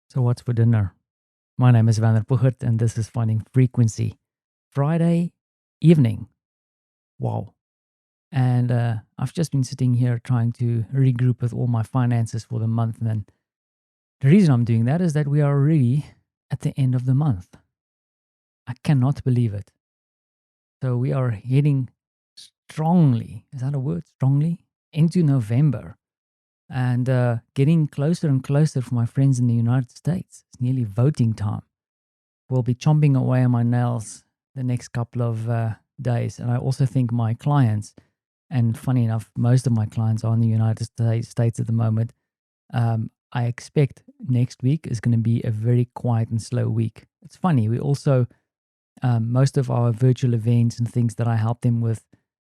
So, what's for dinner? My name is Vander Puchert, and this is Finding Frequency. Friday evening. Wow. And I've just been sitting here trying to regroup with all my finances for the month. And the reason I'm doing that is that we are already at the end of the month. I cannot believe it. So, we are heading strongly, is that a word? Strongly? Into November and getting closer and closer for my friends in the United States. It's nearly voting time. Will be chomping away on my nails the next couple of days. And I also think my clients, and funny enough, most of my clients are in the United States at the moment. I expect next week is going to be a very quiet and slow week. It's funny. We also, most of our virtual events and things that I help them with,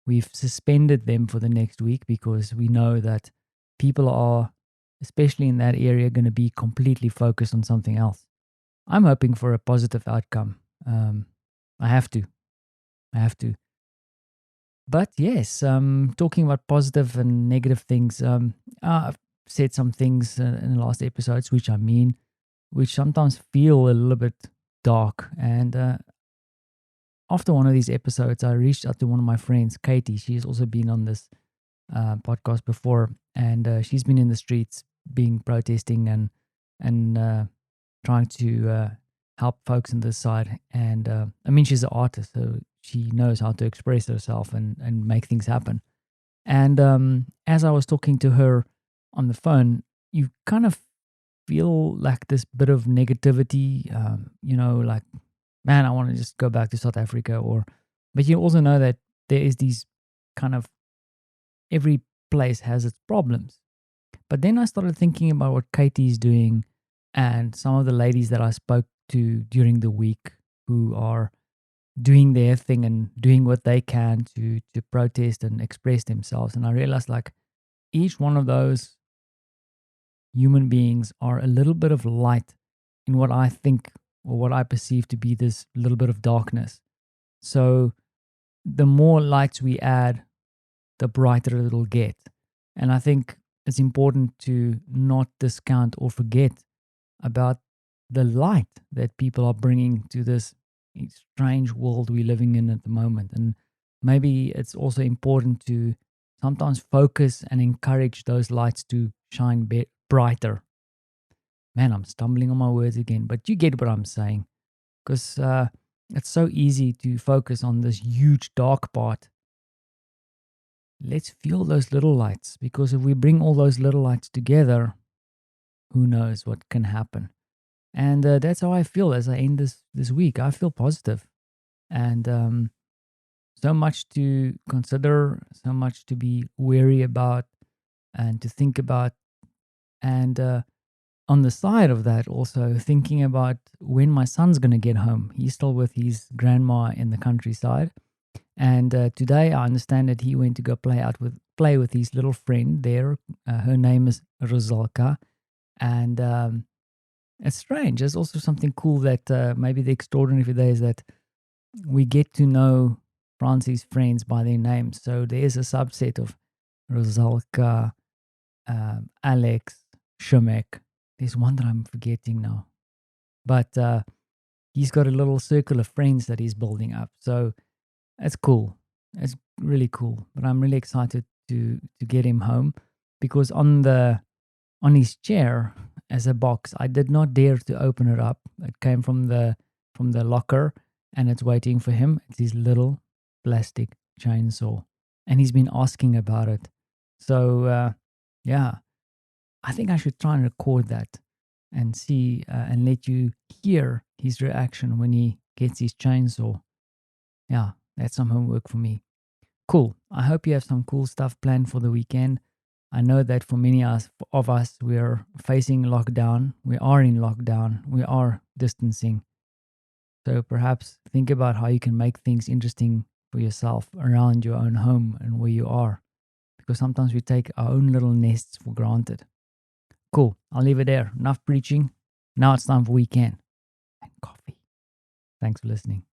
we've suspended them for the next week because we know that people are, especially in that area, going to be completely focused on something else. I'm hoping for a positive outcome. I have to. I have to. But yes, talking about positive and negative things, I've said some things in the last episodes, which sometimes feel a little bit dark. And after one of these episodes, I reached out to one of my friends, Katie. She's also been on this podcast before, and she's been in the streets, being protesting and trying to help folks on this side. And I mean, she's an artist, so she knows how to express herself and make things happen. And as I was talking to her on the phone, you kind of feel like this bit of negativity, like, man, I want to just go back to South Africa. But you also know that there is these kind of, every place has its problems. But then I started thinking about what Katie's doing and some of the ladies that I spoke to during the week who are doing their thing and doing what they can to protest and express themselves. And I realized like each one of those human beings are a little bit of light in what I think or what I perceive to be this little bit of darkness. So the more lights we add, the brighter it'll get. And I think it's important to not discount or forget about the light that people are bringing to this strange world we're living in at the moment. And maybe it's also important to sometimes focus and encourage those lights to shine brighter. Man, I'm stumbling on my words again, but you get what I'm saying. Because it's so easy to focus on this huge dark part. Let's feel those little lights, because if we bring all those little lights together, who knows what can happen. And that's how I feel as I end this week. I feel positive, and so much to consider, so much to be wary about, and to think about. And on the side of that, also thinking about when my son's going to get home. He's still with his grandma in the countryside, and today I understand that he went to go play with his little friend there. Her name is Rosalka, and it's strange. There's also something cool that maybe the extraordinary of the day is that we get to know Francie's friends by their names. So there is a subset of Rosalka, Alex, Shemek. There's one that I'm forgetting now, but he's got a little circle of friends that he's building up. So it's cool. It's really cool. But I'm really excited to get him home, because on his chair as a box, I did not dare to open it up. It came from the locker, and it's waiting for him. It's his little plastic chainsaw, and he's been asking about it. So yeah, I think I should try and record that and see and let you hear his reaction when he gets his chainsaw. Yeah, that's some homework for me. Cool. I hope you have some cool stuff planned for the weekend. I know that for many of us, we are facing lockdown. We are in lockdown. We are distancing. So perhaps think about how you can make things interesting for yourself around your own home and where you are. Because sometimes we take our own little nests for granted. Cool. I'll leave it there. Enough preaching. Now it's time for weekend and coffee. Thanks for listening.